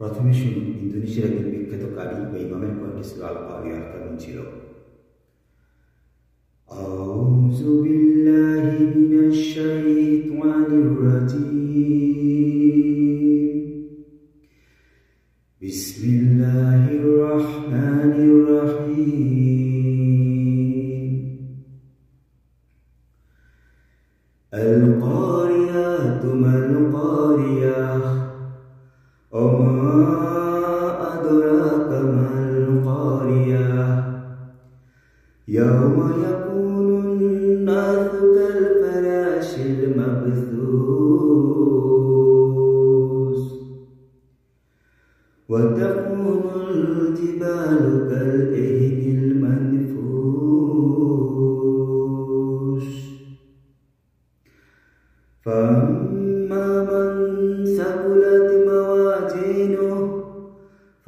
প্রথমে শুনুন ইন্দোনেশিয়ার একজন বিখ্যাত কারি বা ইমামের কণ্ঠে সূরা আল কারিয়াহ কেমন ছিল। আউযু বিল্লাহি মিনাশ শাইতানির রাজীম। বিসমিল্লাহির রহমানির রহিম। আল কারিয়াতু মাল কারিয়াহ وما أدراك ما القارية يوم يكون الناس كالفراش المبثوث وتكون الجبال كالعهن المنفوش فأما من ثقلت موازينه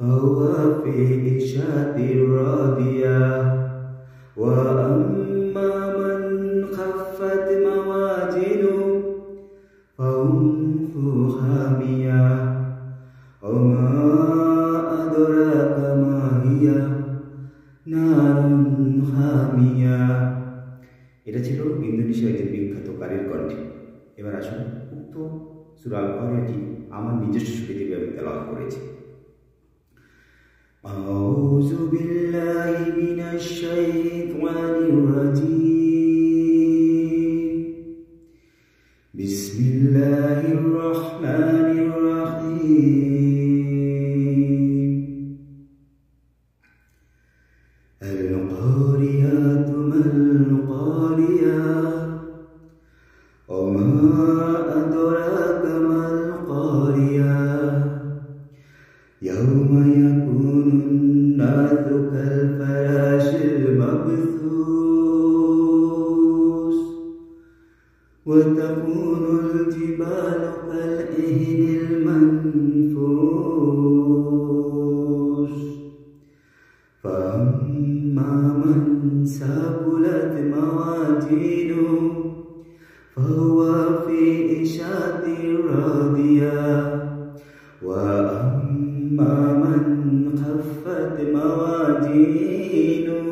فهو في عيشة راضية وأما من خفت موازينه فأمه هاوية وما أدراك ما هي نار حامية। এটা ছিল ইন্দোনেশিয়ার একজন বিখ্যাত কারির কণ্ঠে। এবার আসুন উক্ত সূরা আল কারিয়াটি আমার নিজস্ব সুরে আমি তেলাওয়াত করেছি। আউযু বিল্লাহি মিনাশ শাইতানির রাজীম। বিসমিল্লাহির রহমানির রহিম। আল কারিয়াতু মাল কারিয়াহ وما أدراك ما القارية يوم يكون الناس كالفراش المبثوث وتكون الجبال كالعهن المنفوش فأما من ثقلت موازينه فهو في عيشة راضية وأما من خفت موازينه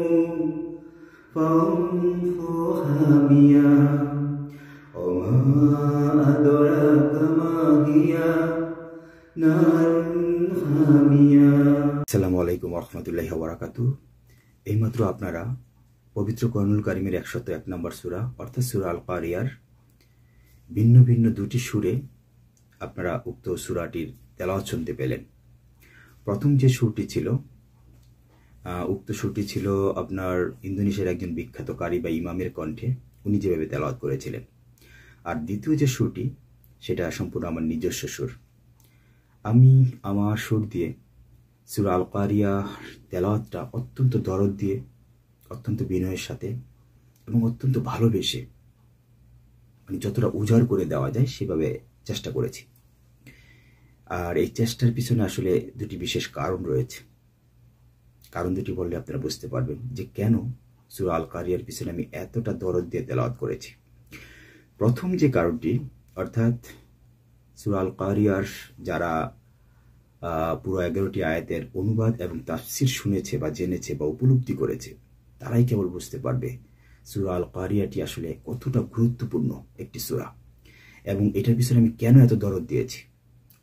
فأمه هاوية وما أدراك ما هي نار حامية। আসসালামু আলাইকুম ওয়া রাহমাতুল্লাহি ওয়া বারাকাতুহু। এইমাত্র আপনারা পবিত্র কোরআনুল কারীমের 101 নম্বর সূরা অর্থাৎ সূরা আল কারিয়ার ভিন্ন ভিন্ন দুটি সুরে আপনারা উক্ত সূরাটির তেলাওয়াত শুনতে পেলেন। প্রথম যে সুরটি ছিল উক্ত সুরটি ছিল আপনার ইন্দোনেশিয়ার একজন বিখ্যাত কারি বা ইমামের কণ্ঠে, উনি যেভাবে তেলাওয়াত করেছিলেন। আর দ্বিতীয় যে সুরটি সেটা সম্পূর্ণ আমার নিজস্ব সুর। আমি আমার সুর দিয়ে সূরা আল কারিয়াহ তেলাওয়াতটা অত্যন্ত দরদ দিয়ে, অত্যন্ত বিনয়ের সাথে এবং অত্যন্ত ভালোবেসে, মানে যতটা উজাড় করে দেওয়া যায় সেভাবে চেষ্টা করেছি। আর এই চেষ্টার পিছনে আসলে দুটি বিশেষ কারণ রয়েছে। কারণ দুটি বললে আপনারা বুঝতে পারবেন যে কেন সূরা আল কারিয়ার পিছনে আমি এতটা দরদ দিয়ে তেলাওয়াত করেছি। প্রথম যে কারণটি, অর্থাৎ সূরা আল কারিয়ার যারা পুরো 11টি আয়াতের অনুবাদ এবং তাফসির শুনেছে বা জেনেছে বা উপলব্ধি করেছে, তারাই কেবল বুঝতে পারবে সূরা আল কারিয়াটি আসলে কতটা গুরুত্বপূর্ণ একটি সূরা এবং এটার পিছনে আমি কেন এত দরদ দিয়েছি।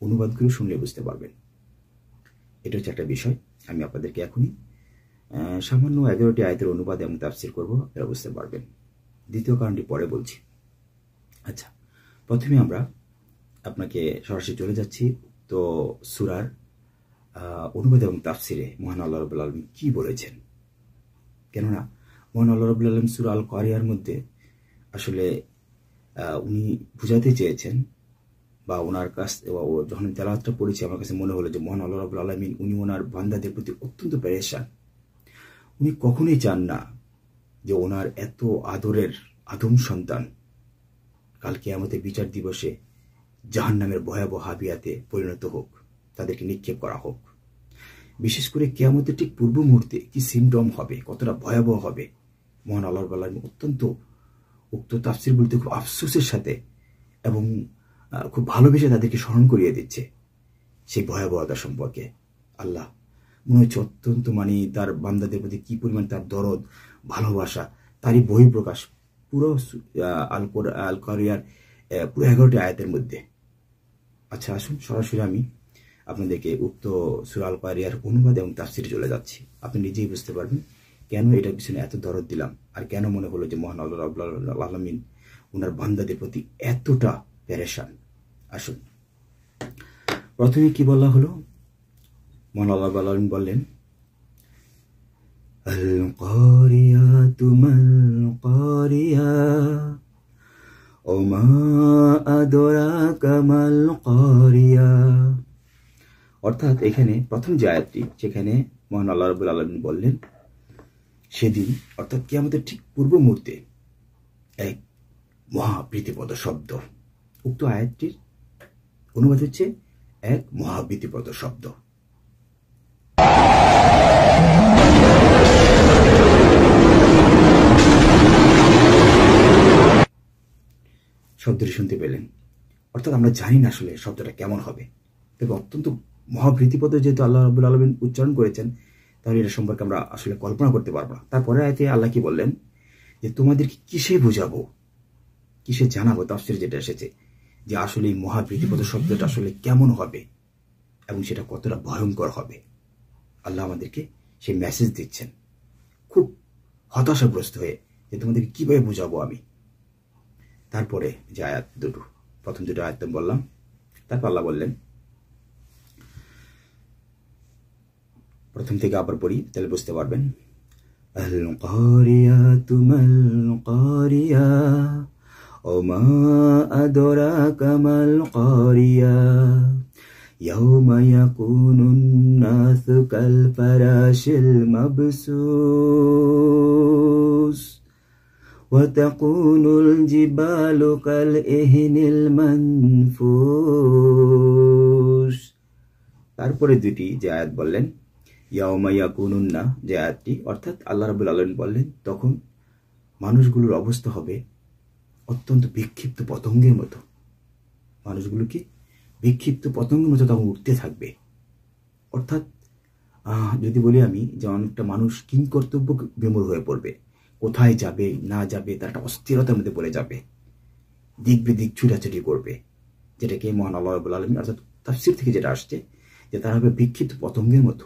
অনুবাদগুলো শুনলে বুঝতে পারবেন। এটা হচ্ছে একটা বিষয়। আমি আপনাদেরকে এখনই সামান্য 11টি আয়াতের অনুবাদ এবং তাফসির করবো, আপনারা বুঝতে পারবেন। দ্বিতীয় কারণটি পরে বলছি। আচ্ছা, প্রথমে আমরা আপনাকে সরাসরি চলে যাচ্ছি তো সূরার অনুবাদ এবং তাফসিরে মহান আল্লাহ রাব্বুল আলামিন কি বলেছেন। কেননা মহান আল্লাহ রাব্বুল আলামিন সূরা আল কারিয়ার মধ্যে আসলে উনি বুঝাতে চেয়েছেন, বা ওনার কাছ যখন তেলাওয়াতটা পড়েছি আমার কাছে মনে হলো যে মহান আল্লাহ রাব্বুল আলামিন উনি ওনার বান্দাদের প্রতি অত্যন্ত পেরেশান। উনি কখনোই চান না যে ওনার এত আদরের আদম সন্তান কাল কিয়ামতের বিচার দিবসে জাহান্নামের ভয়াবহ হাবিয়াতে পরিণত হোক, তাদেরকে নিক্ষেপ করা হোক। বিশেষ করে কিয়ামতের ঠিক পূর্ব মুহূর্তে কি সিমটম হবে, কতটা ভয়াবহ হবে, মহান আল্লাহ রাব্বুল আলামিন অত্যন্ত উক্ত তাফসীর বলতে খুব আফসোসের সাথে এবং খুব ভালোবেসে তাদেরকে স্মরণ করিয়ে দিচ্ছে সেই ভয়াবহতা সম্পর্কে। আল্লাহ মনে হচ্ছে অত্যন্ত তার বান্দাদের প্রতি কি পরিমাণ তার দরদ, ভালোবাসা, তারই বহিঃপ্রকাশ পুরো আল কারিয়ার পুরো 11টি আয়াতের মধ্যে। আচ্ছা, আসুন সরাসরি আমি আপনাদেরকে উক্ত সূরা আল কারিয়ার অনুবাদ এবং তাফসিরে চলে যাচ্ছি। আপনি নিজেই বুঝতে পারবেন কেন এটার পিছনে এত দরদ দিলাম, আর কেন মনে হলো যে মহান আল্লাহ রাব্বুল আলামিন ওনার বান্দাদের প্রতি এতটা পেরেশান। আসুন, প্রথমে কি বলা হলো? মহান আল্লাহ রাব্বুল আলামিন বললেন, আল কারিয়াতু মাল কারিয়া ওমা আদরাকা মাল কারিয়া। অর্থাৎ এখানে প্রথম যে আয়াতটি, সেখানে মহান আল্লাহ রাব্বুল আলামিন বললেন সেদিন, অর্থাৎ কিয়ামতের ঠিক পূর্ব মুহূর্তে এক মহাপ্রীতিপদ শব্দ। উক্ত আয়াতটির অনুবাদ হচ্ছে এক মহাপ্রীতিপদ শব্দ। শব্দটি শুনতে পেলেন? অর্থাৎ আমরা জানি না আসলে শব্দটা কেমন হবে, তবে অত্যন্ত মহাপ্রীতিপদ যেহেতু আল্লাহ রাব্বুল আলামিন উচ্চারণ করেছেন, তাহলে এটা সম্পর্কে আমরা আসলে কল্পনা করতে পারবো না। তারপরে আয়াতে আল্লাহ কি বললেন যে তোমাদেরকে কিসে বোঝাবো, কিসে জানাবো? তাফসীরে যেটা এসেছে যে আসলে এই মহাপ্রীতিপদ শব্দটা আসলে কেমন হবে এবং সেটা কতটা ভয়ঙ্কর হবে। আল্লাহ আমাদেরকে সেই মেসেজ দিচ্ছেন খুব হতাশাগ্রস্ত হয়ে, যে তোমাদেরকে কিভাবে বোঝাবো আমি। তারপরে যে আয়াত দুটো, প্রথম দুটো আয়াত বললাম, তারপর আল্লাহ বললেন, প্রথম থেকে আবার পড়ি তাহলে বুঝতে পারবেন। আল কারিয়াতু মাল কারিয়া ওমা আদরাকা মাল কারিয়া ইয়াউমা ইয়াকুনুন নাসু কাল ফারাশিল মাবসুস ওয়া তাকুনুল জিবালু কাল ইহনিল মানফুস। তারপরে দুটি যে আয়াত বললেন, ইয়াউমা ইয়াকুনুন না যে আয়াতটি, অর্থাৎ আল্লাহ রাব্বুল আলামিন বললেন তখন মানুষগুলোর অবস্থা হবে অত্যন্ত বিক্ষিপ্ত পতঙ্গের মতো। মানুষগুলো কি বিক্ষিপ্ত পতঙ্গের মতো তখন উঠতে থাকবে। অর্থাৎ যদি বলি আমি যে অনেকটা মানুষ কিংকর্তব্য বিমূঢ় হয়ে পড়বে, কোথায় যাবে না যাবে তার একটা অস্থিরতার মধ্যে পড়ে যাবে, দিক বিদিক ছুটাছুটি করবে, যেটাকে মহান আল্লাহ রাব্বুল আলামিন অর্থাৎ তাফসীর থেকে যেটা আসছে যে তারা হবে বিক্ষিপ্ত পতঙ্গের মতো।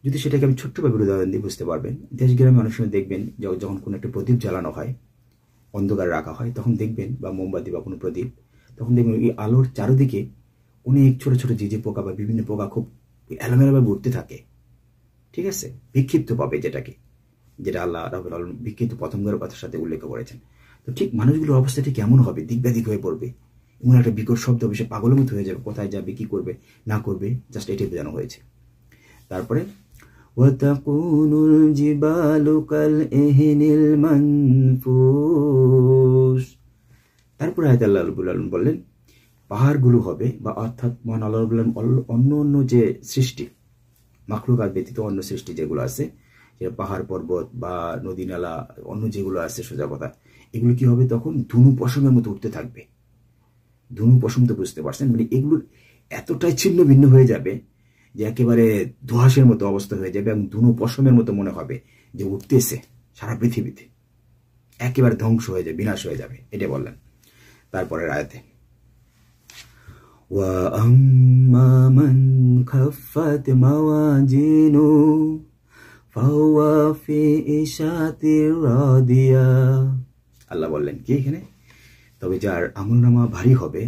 যদি সেটাকে আমি ছোট্টভাবে উদাহরণ দিয়ে বুঝতে পারবেন, দেশ গ্রামে অনেক সময় দেখবেন যখন কোনো একটা প্রদীপ জ্বালানো হয়, অন্ধকারে রাখা হয়, তখন দেখবেন, বা মোমবাতি বা কোনো প্রদীপ, তখন দেখবেন এই আলোর চারিদিকে অনেক ছোট ছোট ঝিঝি পোকা বা বিভিন্ন পোকা খুব এলোমেলোভাবে উঠতে থাকে। ঠিক আছে, বিক্ষিপ্ত পাবে, যেটা আল্লাহ রাব্বুল আলামিন বিক্ষিপ্ত পতঙ্গের কথার সাথে উল্লেখ করেছেন। তো ঠিক মানুষগুলোর অবস্থাটি কেমন হবে? দিকব্যাদিক হয়ে পড়বে, এমন একটা বিকট শব্দ হবে, সে পাগলের মতো হয়ে যাবে, কোথায় যাবে, কি করবে না করবে, জাস্ট এটাই বোঝানো হয়েছে। তারপরে ওয়াতাকুনুল জিবালু কাল ইহনিল মানফুস। তারপরে আয়াতে আল্লাহ রাব্বুল আলামিন বললেন পাহাড়গুলো হবে, বা অর্থাৎ মহান আল্লাহ রাব্বুল আলামিন অন্য অন্য যে সৃষ্টি, মাখলুকাত ব্যতীত অন্য সৃষ্টি যেগুলো আছে, যেটা পাহাড় পর্বত বা নদী নালা অন্য যেগুলো আছে, সোজা কথা, এগুলো কি হবে তখন ধনু পশমের মতো উঠতে থাকবে। ধনু পশম তো বুঝতে পারছেন, মানে এগুলোর এতটাই ছিন্ন ভিন্ন হয়ে যাবে যে একেবারে ধোঁয়াশের মতো অবস্থা হয়ে যাবে, এবং ধনু পশমের মতো মনে হবে যে উঠতেছে সারা পৃথিবীতে, একেবারে ধ্বংস হয়ে যাবে, বিনাশ হয়ে যাবে, এটা বললেন। তারপরের আয়াতে ওয়া আম্মা মান খাফফাত মাওয়াজিনু ফাহুয়া ফি ইশাতির রাদিয়া। আল্লাহ বললেন কি এখানে, তবে যার আমলনামা ভারী হবে,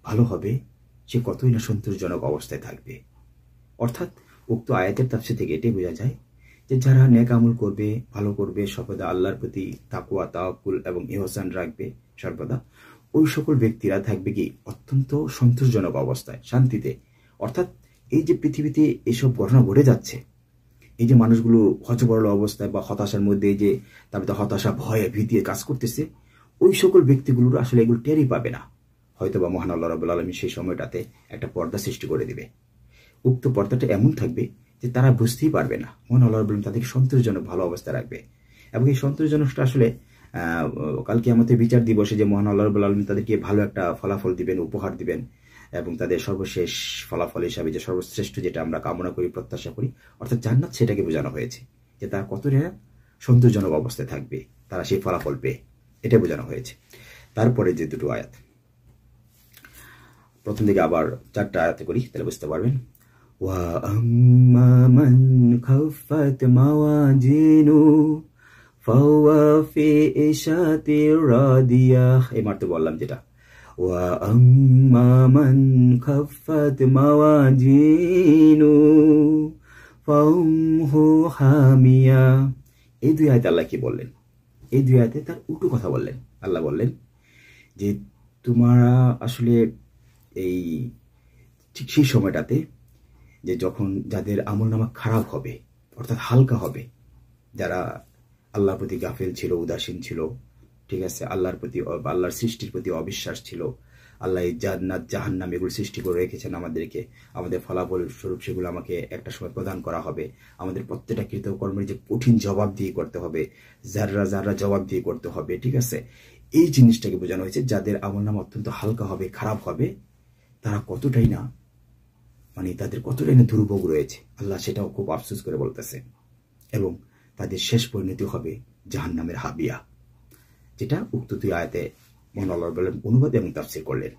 ভালো হবে, সে কতই না সন্তোষজনক অবস্থায় থাকবে। অর্থাৎ উক্ত আয়াতের তাফসীর থেকে এটাই বোঝা যায় যে যারা নেক আমল করবে, ভালো করবে, সর্বদা আল্লাহর প্রতি তাকওয়া, তাওয়াক্কুল এবং ইহসান রাখবে সর্বদা, ওই সকল ব্যক্তিরা থাকবে কি অত্যন্ত সন্তোষজনক অবস্থায়, শান্তিতে। অর্থাৎ এই যে পৃথিবীতে এসব ঘটনা ঘটে যাচ্ছে, এই যে মানুষগুলো হযবরল অবস্থায় বা হতাশার মধ্যে, এই যে তারপরে হতাশা, ভয়ে, ভীতিতে কাজ করতেছে, ওই সকল ব্যক্তিগুলোর আসলে এগুলো টেরই পাবে না। হয়তো বা মহান আল্লাহ রাব্বুল আলামিন সেই সময়টাতে একটা পর্দা সৃষ্টি করে দিবে। উক্ত পর্দাটা এমন থাকবে যে তারা বুঝতেই পারবে না, মহান আল্লাহ রাব্বুল আলামিন তাদেরকে সন্তোষজনক ভালো অবস্থায় রাখবে। এবং এই সন্তোষজনকটা আসলে কাল কিয়ামতের বিচার দিবসে যে মহান আল্লাহ রাব্বুল আলামিন তাদেরকে ভালো একটা ফলাফল দিবেন, উপহার দিবেন, এবং তাদের সর্বশেষ ফলাফল হিসাবে যে সর্বশ্রেষ্ঠ যেটা আমরা কামনা করি, প্রত্যাশা করি, অর্থাৎ জান্নাত, সেটাকে বোঝানো হয়েছে যে তারা কতটা সন্তোষজনক অবস্থায় থাকবে তারা সেই ফলাফল পেয়ে, এটা বোঝানো হয়েছে। তারপরে যে দুটো আয়াত, প্রথম দিকে আবার 4টা আয়াতে করি, তাহলে বুঝতে পারবেন। ওয়া আম্মা মান খাফাত মাওয়াজিনু ফাহুয়া ফি ইশাতির রাদিয়াহ, এই মাত্র বললাম যেটা, ওয়া আম্মা মান খাফাত মাওয়াজিনু ফাউমহু হামিয়া। এই দুই আয়াতে আল্লাহ কি বললেন? এই দুই আয়াতে তার উল্টো কথা বললেন। আল্লাহ বললেন যে তোমরা আসলে এই ঠিক সেই সময়টাতে যে যখন যাদের আমলনামা খারাপ হবে, অর্থাৎ হালকা হবে, যারা আল্লাহর প্রতি গাফেল ছিল, উদাসীন ছিল, ঠিক আছে, আল্লাহর প্রতি, আল্লাহর সৃষ্টির প্রতি অবিশ্বাস ছিল, আল্লাহ এই জান্নাত জাহান্নাম এগুলো সৃষ্টি করে রেখেছেন আমাদেরকে, আমাদের ফলাফল স্বরূপ সেগুলো আমাকে একটা সময় প্রদান করা হবে, আমাদের প্রত্যেকটা কৃতকর্মের যে কঠিন জবাব দিয়ে করতে হবে, যাররা যাররা জবাব দিয়ে করতে হবে, ঠিক আছে, এই জিনিসটাকে বোঝানো হয়েছে। যাদের আমলনামা অত্যন্ত হালকা হবে, খারাপ হবে, তারা কতটাই না, মানে তাদের কতটাই না দুর্ভোগ রয়েছে, আল্লাহ সেটাও খুব আফসোস করে বলতেছে। এবং তাদের শেষ পরিণতি হবে জাহান্নামের হাবিয়া, যেটা উক্ত দুই আয়াতে মহান আল্লাহ বলেন অনুবাদ এবং তাফসীর করলেন।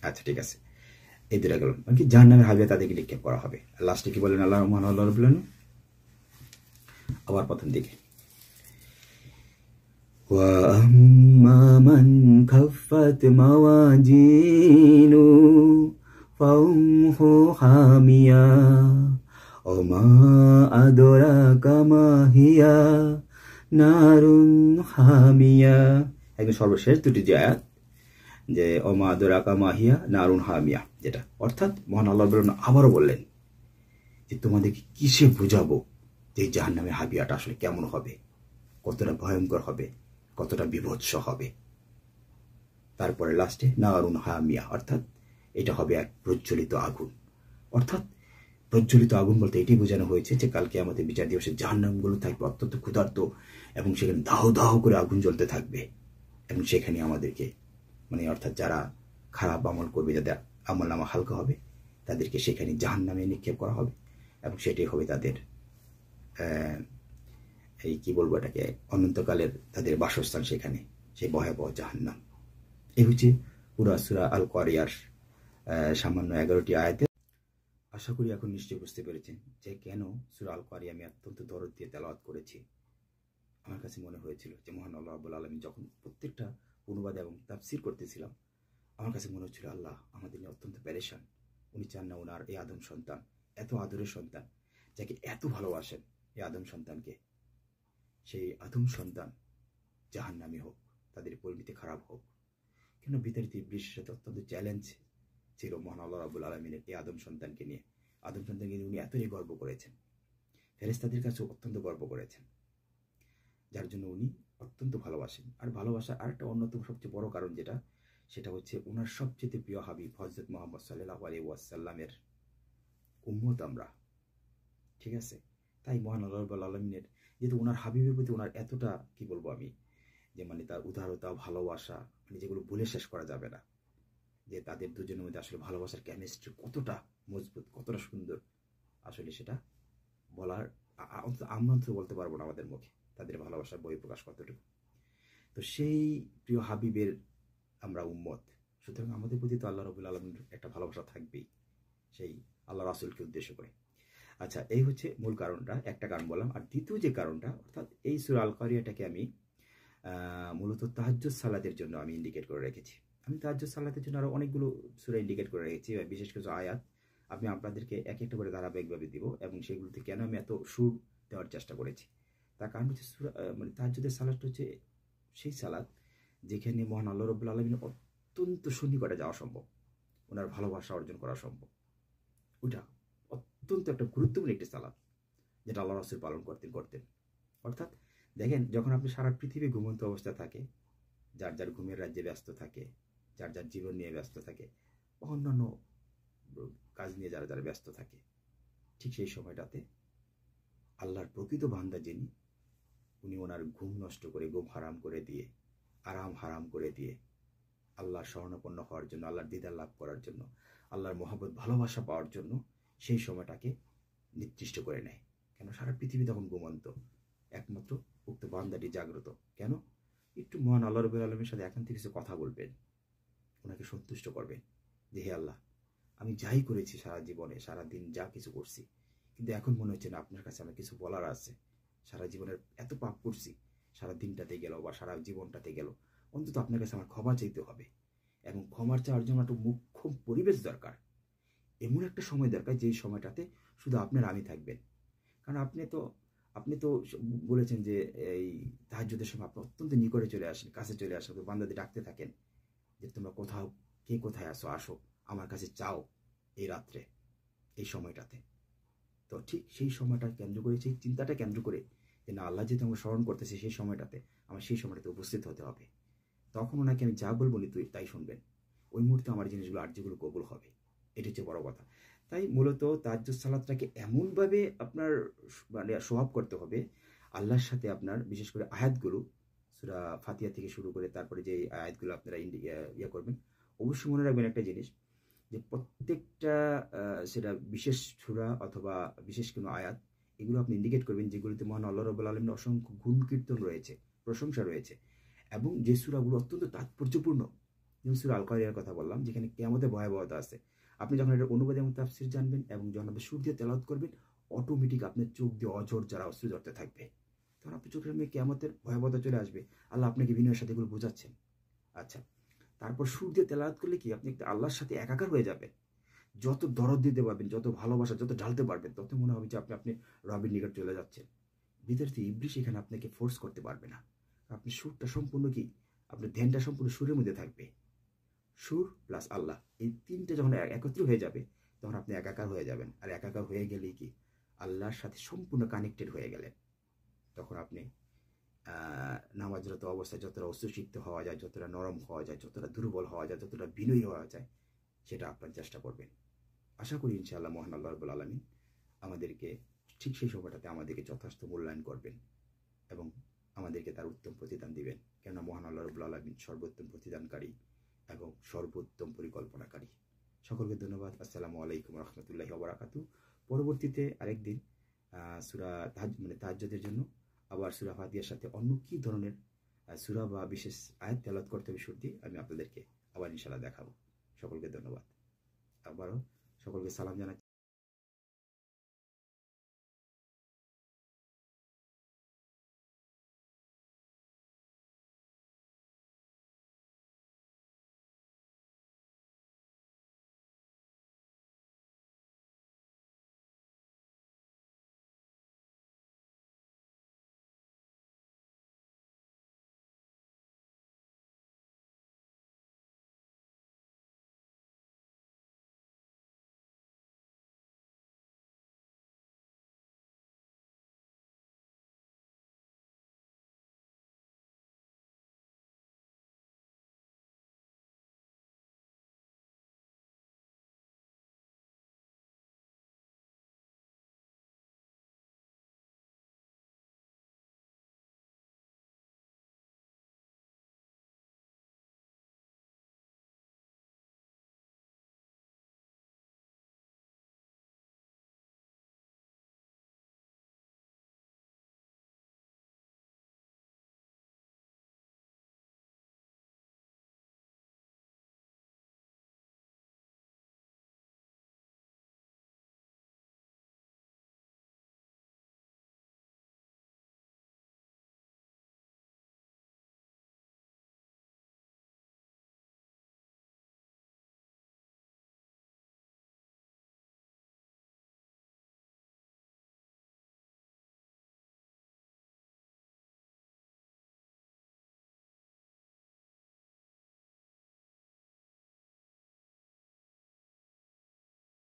আচ্ছা, ঠিক আছে, এই দুটা গেল, মানে কি জাহান্নামের হাবিয়া তাদেরকে নিক্ষেপ করা হবে। লাস্টে কি বলেন আল্লাহ, মহান আল্লাহ বলেন আবার প্রথম দিকে, ওয়া আম্মা মান খাফাত মাওয়াজিনু ফাউমহু হামিয়া ওমা আদরাকা মা হিয়া নারুন হামিয়া। একদম সর্বশেষ দুটি যে আয়াত, যে ওমা আদরাকা মা হিয়া নারুন হামিয়া, যেটা অর্থাৎ মহান আল্লাহ আবারও বললেন যে তোমাদেরকে কিসে বুঝাবো যে জাহান্নামের হাবিয়াটা আসলে কেমন হবে, কতটা ভয়ঙ্কর হবে, কতটা বিভৎস হবে। তারপরে লাস্টে নারুন হামিয়া, অর্থাৎ এটা হবে এক প্রজ্বলিত আগুন। অর্থাৎ প্রজ্বলিত আগুন বলতে এটাই বোঝানো হয়েছে যে কালকে আমাদের বিচার দিবসে জাহান্নামগুলো থাকবে অত্যন্ত ক্ষুধার্ত, এবং সেখানে দাহ দাহ করে আগুন জ্বলতে থাকবে, এবং সেখানে আমাদেরকে, মানে অর্থাৎ যারা খারাপ আমল করবে, যাদের আমল নামা হালকা হবে, তাদেরকে সেখানে জাহান্নামে নিক্ষেপ করা হবে, এবং সেটাই হবে তাদের এই কি বলবো এটাকে, অনন্তকালের তাদের বাসস্থান, সেখানে সেই ভয়াবহ জাহান্নাম। এই হচ্ছে পুরা সূরা আল কারিয়ার সামান্য 11টি আয়াতে। আশা করি এখন নিশ্চয়ই বুঝতে পেরেছেন যে কেন সূরা আল কারিয়া আমি অত্যন্ত দরদ দিয়ে তেলাওয়াত করেছি। আমার কাছে মনে হয়েছিল যে মহান আল্লাহ রাব্বুল আলামিন যখন প্রত্যেকটা অনুবাদ এবং তাফসীর করতেছিলাম, আমার কাছে মনে হচ্ছিল আল্লাহ আমাদের নিয়ে অত্যন্ত পেরেশান। উনি চান না ওনার এই আদম সন্তান, এত আদরের সন্তান, যাকে এত ভালোবাসেন, এই আদম সন্তানকে, সেই আদম সন্তান জাহান্নামী হোক, তাদের পরিণতি খারাপ হোক। কেন বিতাড়িত ইবলীসের সাথে অত্যন্ত চ্যালেঞ্জ ছিল মহান আল্লাহ রাব্বুল আলামিনের এই আদম সন্তানকে নিয়ে। আদম সন্তানকে নিয়ে উনি এতই গর্ব করেছেন, ফেরেশতাদের কাছেও অত্যন্ত গর্ব করেছেন, যার জন্য উনি অত্যন্ত ভালোবাসেন। আর ভালোবাসার আরেকটা অন্যতম সবচেয়ে বড় কারণ যেটা, সেটা হচ্ছে ওনার সবচেয়ে প্রিয় হাবিব হযরত মুহাম্মদ সাল্লাল্লাহু আলাইহি ওয়াসাল্লামের উম্মত আমরা, ঠিক আছে। তাই মহান আল্লাহ রাব্বুল আলামিনের যেহেতু ওনার হাবিবের প্রতি ওনার এতটা, কি বলবো আমি, যে মানে তার উদারতা, ভালোবাসা, মানে যেগুলো বলে শেষ করা যাবে না, যে তাদের দুজনের মধ্যে আসলে ভালোবাসার কেমিস্ট্রি কতটা মজবুত, কতটা সুন্দর, আসলে সেটা বলার আমরা তো বলতে পারবো না আমাদের মুখে তাদের ভালোবাসার বহিঃপ্রকাশ কতটুকু। তো সেই প্রিয় হাবিবের আমরা উম্মত, সুতরাং আমাদের প্রতি তো আল্লাহ রাব্বুল আলামিনের একটা ভালোবাসা থাকবেই, সেই আল্লাহ রাসূলকে উদ্দেশ্য করে। আচ্ছা, এই হচ্ছে মূল কারণটা, একটা কারণ বললাম। আর দ্বিতীয় যে কারণটা, অর্থাৎ এই সূরা আল কারিয়াটাকে আমি মূলত তাহাজ্জুদ সালাতের জন্য আমি ইন্ডিকেট করে রেখেছি। আমি তাহাজ্জুদ সালাতের জন্য আরো অনেকগুলো সূরা ইন্ডিকেট করে রেখেছি, বিশেষ কিছু আয়াত আমি আপনাদেরকে এক একটা করে ধারাবাহিকভাবে দিব, এবং সেগুলোতে কেন আমি এত সুর দেওয়ার চেষ্টা করেছি তার কারণ হচ্ছে মানে তাহাজ্জুদের সালাতটা হচ্ছে সেই সালাত যেখানে মহান আল্লাহ রাব্বুল আলামিনের অত্যন্ত সন্নিকটে যাওয়া সম্ভব, ওনার ভালোবাসা অর্জন করা সম্ভব। ওটা অত্যন্ত একটা গুরুত্বপূর্ণ একটি সালাত, যেটা আল্লাহ রাসূল পালন করতেন। অর্থাৎ দেখেন, যখন আপনি সারা পৃথিবী ঘুমন্ত অবস্থা থাকে, যার যার ঘুমের রাজ্যে ব্যস্ত থাকে, যার যার জীবন নিয়ে ব্যস্ত থাকে, অন্যান্য কাজ নিয়ে যারা যারা ব্যস্ত থাকে, ঠিক সেই সময়টাতে আল্লাহর প্রকৃত বান্দা যিনি, উনি ওনার ঘুম নষ্ট করে, ঘুম হারাম করে দিয়ে, আরাম হারাম করে দিয়ে, আল্লাহর শরণাপন্ন হওয়ার জন্য, আল্লাহর দিদার লাভ করার জন্য, আল্লাহর মহব্বত ভালোবাসা পাওয়ার জন্য সেই সময়টাকে নির্দিষ্ট করে নেয়। কেন সারা পৃথিবী তখন ঘুমন্ত, একমাত্র উক্ত বান্দাটি জাগ্রত। কেন? একটু মহান আল্লাহ রাব্বুল আলামিনের সাথে একান্তে কিছু কথা বলবেন, ওনাকে সন্তুষ্ট করবেন যে হে আল্লাহ, আমি যাই করেছি সারা জীবনে, সারা দিন যা কিছু করছি, কিন্তু এখন মনে হচ্ছে না আপনার কাছে আমার কিছু বলার আছে। সারা জীবনের এত পাপ করছি, সারা দিনটাতে গেল বা সারা জীবনটাতে গেল, অন্তত আপনার কাছে আমার ক্ষমা চাইতে হবে। এবং ক্ষমার চাওয়ার জন্য একটা মুখ্য পরিবেশ দরকার, এমন একটা সময় দরকার যেই সময়টাতে শুধু আপনার আমি থাকবেন। কারণ আপনি তো বলেছেন যে এই তাহাজ্জুদের সময় আপনি অত্যন্ত নিকটে চলে আসেন, কাছে চলে আসেন, তো বান্দাদের ডাকতে থাকেন যে তোমরা কোথাও, কে কোথায় আসো, আসো আমার কাছে চাও এই রাত্রে, এই সময়টাতে। তো ঠিক সেই সময়টা কেন্দ্র করে, সেই চিন্তাটা কেন্দ্র করে যে না, আল্লাহ যেহেতু আমাকে স্মরণ করতেছে সেই সময়টাতে, আমার সেই সময়টাতে উপস্থিত হতে হবে। তখন ওনাকে আমি যা বলবো তুই তাই শুনবেন, ওই মুহূর্তে আমার জিনিসগুলো আর্যগুলো কবুল হবে। এটা হচ্ছে বড় কথা। তাই মূলত তাহাজ্জুদ সালাতটাকে এমনভাবে আপনার মানে সোয়াব করতে হবে, আল্লাহর সাথে আপনার বিশেষ করে আয়াতগুলো সূরা ফাতিহা থেকে শুরু করে তারপরে যে আয়াতগুলো আপনারা ইয়া করবেন, অবশ্যই মনে রাখবেন একটা জিনিস, যে প্রত্যেকটা সেটা বিশেষ সূরা অথবা বিশেষ কোনো আয়াত, এগুলো আপনি ইন্ডিকেট করবেন যেগুলোতে মহান আল্লাহ রাব্বুল আলামিনের অসংখ্য গুণ কীর্তন রয়েছে, প্রশংসা রয়েছে, এবং যে সূরাগুলো অত্যন্ত তাৎপর্যপূর্ণ। যেমন সূরা আল কারিয়ার কথা বললাম, যেখানে কিয়ামতের ভয়াবহতা আছে। আপনি যখন এটার অনুবাদ এবং তাফসীর জানবেন এবং যখন আপনি সুর দিয়ে তেলাওয়াত করবেন, অটোমেটিক আপনার চোখ দিয়ে অঝর যারা অশ্রু ঝরতে থাকবে। তখন আপনি চোখের সামনে কিয়ামতের ভয়াবহতা চলে আসবে, আল্লাহ আপনাকে বিনয়ের সাথে এগুলো বোঝাচ্ছেন। আচ্ছা, তারপর সুর দিয়ে তেলাওয়াত করলে কি আপনি একটা আল্লাহর সাথে একাকার হয়ে যাবেন। যত দরদ দিতে পারবেন, যত ভালোবাসা যত ঢালতে পারবেন, তত মনে হবে যে আপনি রবের নিকট চলে যাচ্ছেন। বিদ্যার্থী ইবলিশ এখানে আপনাকে ফোর্স করতে পারবে না। আপনি সুরটা সম্পূর্ণ কি, আপনার ধ্যানটা সম্পূর্ণ সুরের মধ্যে থাকবে। সুর প্লাস আল্লাহ, এই তিনটে যখন একত্র হয়ে যাবে, তখন আপনি একাকার হয়ে যাবেন। আর একাকার হয়ে গেলেই কি আল্লাহর সাথে সম্পূর্ণ কানেক্টেড হয়ে গেলেন। তখন আপনি নামাজরত অবস্থায় যতটা অশ্রুসিক্ত হওয়া যায়, যতটা নরম হওয়া যায়, যতটা দুর্বল হওয়া যায়, যতটা বিনয়ী হওয়া যায়, সেটা আপনার চেষ্টা করবেন। আশা করি ইনশাআল্লাহ মহান আল্লাহ রাব্বুল আলামিন আমাদেরকে ঠিক সেই সময়টাতে আমাদেরকে যথার্থ মূল্যায়ন করবেন এবং আমাদেরকে তার উত্তম প্রতিদান দিবেন। কেননা মহান আল্লাহ রাব্বুল আলামিন সর্বোত্তম প্রতিদানকারী এবং সর্বোত্তম পরিকল্পনাকারী। সকলকে ধন্যবাদ। আসসালামু আলাইকুম রহমতুল্লাহি ওয়া বারাকাতুহু। পরবর্তীতে আরেকদিন সূরা তাহাজ্জুদের জন্য আবার সূরা ফাতিহার সাথে অন্য কি ধরনের সূরা বা বিশেষ আয়াত তেলাওয়াত করতে হবে সুর দিয়ে, আমি আপনাদেরকে আবার ইনশাআল্লাহ দেখাবো। সকলকে ধন্যবাদ। আবারও সকলকে সালাম জানাচ্ছি।